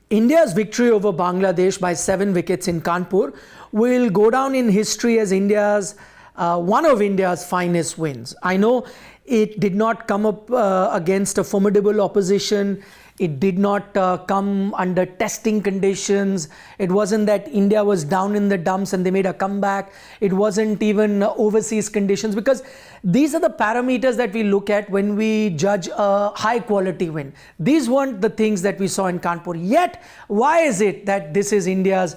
India's victory over Bangladesh by 7 wickets in Kanpur will go down in history as one of India's finest wins. I know it did not come up against a formidable opposition. It did not come under testing conditions. It wasn't that India was down in the dumps and they made a comeback. It wasn't even overseas conditions, because these are the parameters that we look at when we judge a high quality win. These weren't the things that we saw in Kanpur. Yet, why is it that this is India's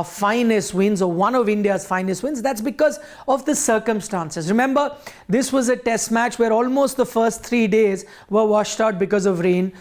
finest wins, or one of India's finest wins? That's because of the circumstances. Remember, this was a test match where almost the first 3 days were washed out because of rain.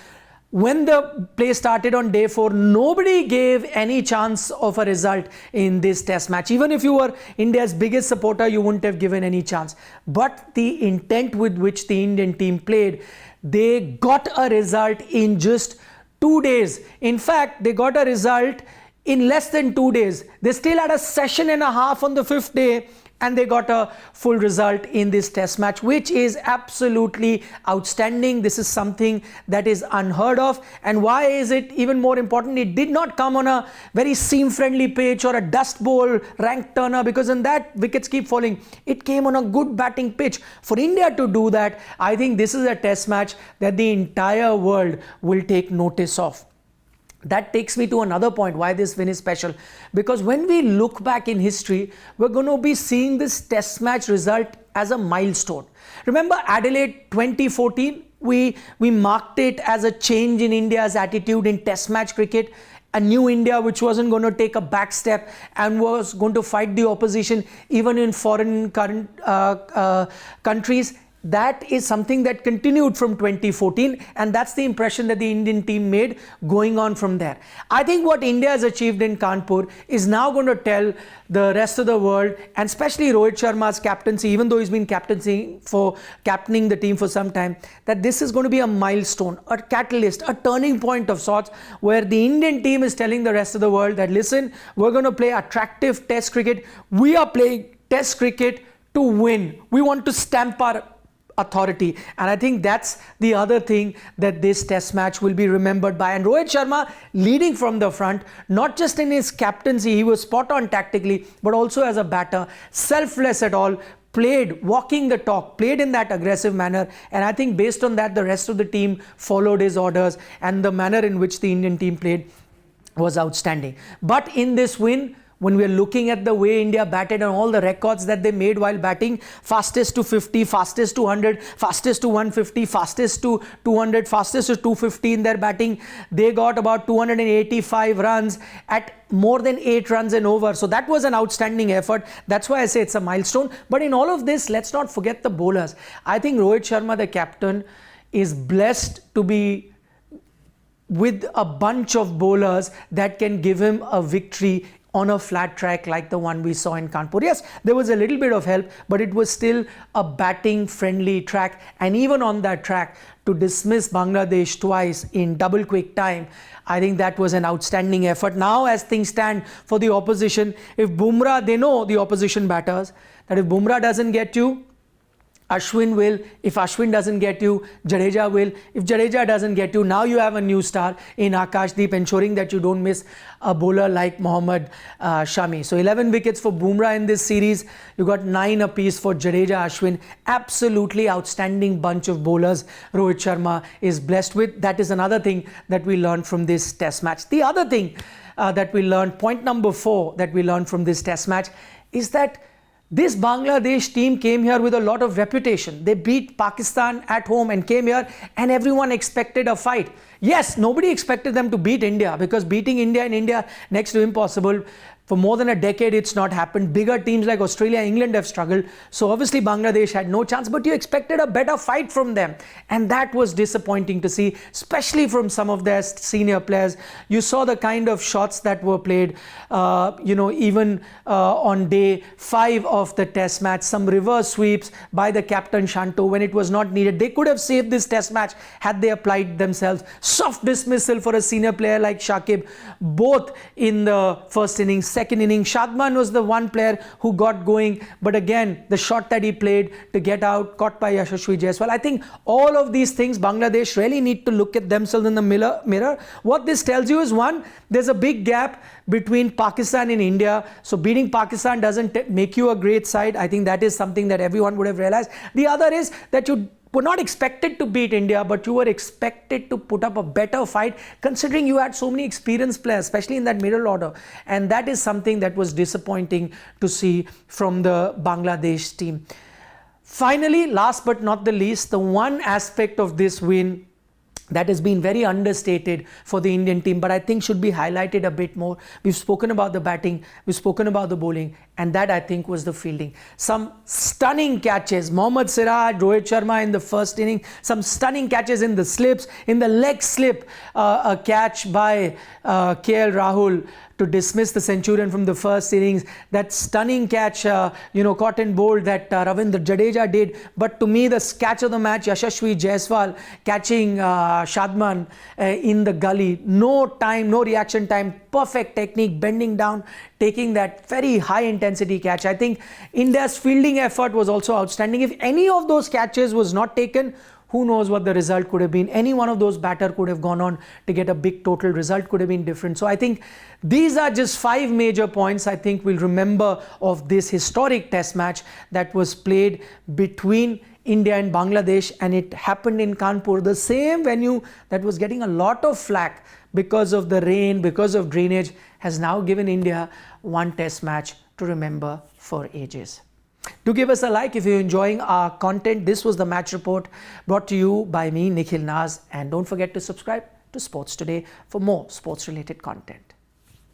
When the play started on day 4, nobody gave any chance of a result in this test match. Even if you were India's biggest supporter, you wouldn't have given any chance. But the intent with which the Indian team played, they got a result in just 2 days. In fact, they got a result in less than 2 days. They still had a session and a half on the 5th day, and they got a full result in this test match, which is absolutely outstanding. This is something that is unheard of. And why is it even more important? It did not come on a very seam-friendly pitch or a dust bowl rank turner, because in that wickets keep falling. It came on a good batting pitch. For India to do that, I think this is a test match that the entire world will take notice of. That takes me to another point why this win is special, because when we look back in history, we're going to be seeing this test match result as a milestone. Remember Adelaide 2014? We marked it as a change in India's attitude in test match cricket. A new India which wasn't going to take a back step and was going to fight the opposition even in foreign countries. That is something that continued from 2014, and that's the impression that the Indian team made going on from there. I think what India has achieved in Kanpur is now going to tell the rest of the world, and especially Rohit Sharma's captaincy, even though he's been captaining the team for some time, that this is going to be a milestone, a catalyst, a turning point of sorts, where the Indian team is telling the rest of the world that, listen, we're going to play attractive test cricket. We are playing test cricket to win. We want to stamp our authority, and I think that's the other thing that this test match will be remembered by. And Rohit Sharma leading from the front, not just in his captaincy, he was spot on tactically, but also as a batter, selfless at all, played walking the talk, played in that aggressive manner, and I think based on that the rest of the team followed his orders, and the manner in which the Indian team played was outstanding. But in this win, when we're looking at the way India batted and all the records that they made while batting, fastest to 50, fastest to 100, fastest to 150, fastest to 200, fastest to 250 in their batting, they got about 285 runs at more than 8 runs and over. So that was an outstanding effort. That's why I say it's a milestone. But in all of this, let's not forget the bowlers. I think Rohit Sharma, the captain, is blessed to be with a bunch of bowlers that can give him a victory on a flat track like the one we saw in Kanpur. Yes, there was a little bit of help, but it was still a batting friendly track. And even on that track, to dismiss Bangladesh twice in double quick time, I think that was an outstanding effort. Now as things stand for the opposition, if Bumrah, they know the opposition batters, that if Bumrah doesn't get you, Ashwin will. If Ashwin doesn't get you, Jadeja will. If Jadeja doesn't get you, now you have a new star in Akashdeep, ensuring that you don't miss a bowler like Mohammad Shami. So 11 wickets for Bumrah in this series. You got 9 apiece for Jadeja, Ashwin. Absolutely outstanding bunch of bowlers Rohit Sharma is blessed with. That is another thing that we learned from this test match. The other thing that we learned, point number 4 that we learned from this test match, is that this Bangladesh team came here with a lot of reputation. They beat Pakistan at home and came here, and everyone expected a fight. Yes, nobody expected them to beat India, because beating India in India next to impossible. For more than a decade, it's not happened. Bigger teams like Australia, England have struggled. So obviously Bangladesh had no chance, but you expected a better fight from them. And that was disappointing to see, especially from some of their senior players. You saw the kind of shots that were played, even on day 5 of the test match, some reverse sweeps by the captain Shanto when it was not needed. They could have saved this test match had they applied themselves. Soft dismissal for a senior player like Shakib, both in the first innings. second innings. Shadman was the one player who got going, but again, the shot that he played to get out, caught by Yashasvi Jaiswal. I think all of these things, Bangladesh really need to look at themselves in the mirror. What this tells you is, one, there's a big gap between Pakistan and India. So beating Pakistan doesn't make you a great side. I think that is something that everyone would have realized. The other is that you were not expected to beat India, but you were expected to put up a better fight, considering you had so many experienced players, especially in that middle order. And that is something that was disappointing to see from the Bangladesh team. Finally, last but not the least, the one aspect of this win that has been very understated for the Indian team, but I think should be highlighted a bit more. We've spoken about the batting, we've spoken about the bowling, and that I think was the fielding. Some stunning catches. Mohammad Siraj, Rohit Sharma in the first inning, some stunning catches in the slips, in the leg slip, a catch by KL Rahul to dismiss the centurion from the first innings. That stunning catch, caught and bowled that Ravindra Jadeja did. But to me, the catch of the match, Yashasvi Jaiswal catching Shadman in the gully. No time, no reaction time, perfect technique, bending down, taking that very high intensity catch. I think India's fielding effort was also outstanding. If any of those catches was not taken, who knows what the result could have been. Any one of those batter could have gone on to get a big total. Result could have been different. So I think these are just 5 major points I think we'll remember of this historic test match that was played between India and Bangladesh, and it happened in Kanpur, the same venue that was getting a lot of flack because of the rain, because of drainage, has now given India one test match to remember for ages. Do give us a like if you're enjoying our content. This was the match report brought to you by me, Nikhilnaz, and don't forget to subscribe to Sports Today for more sports related content.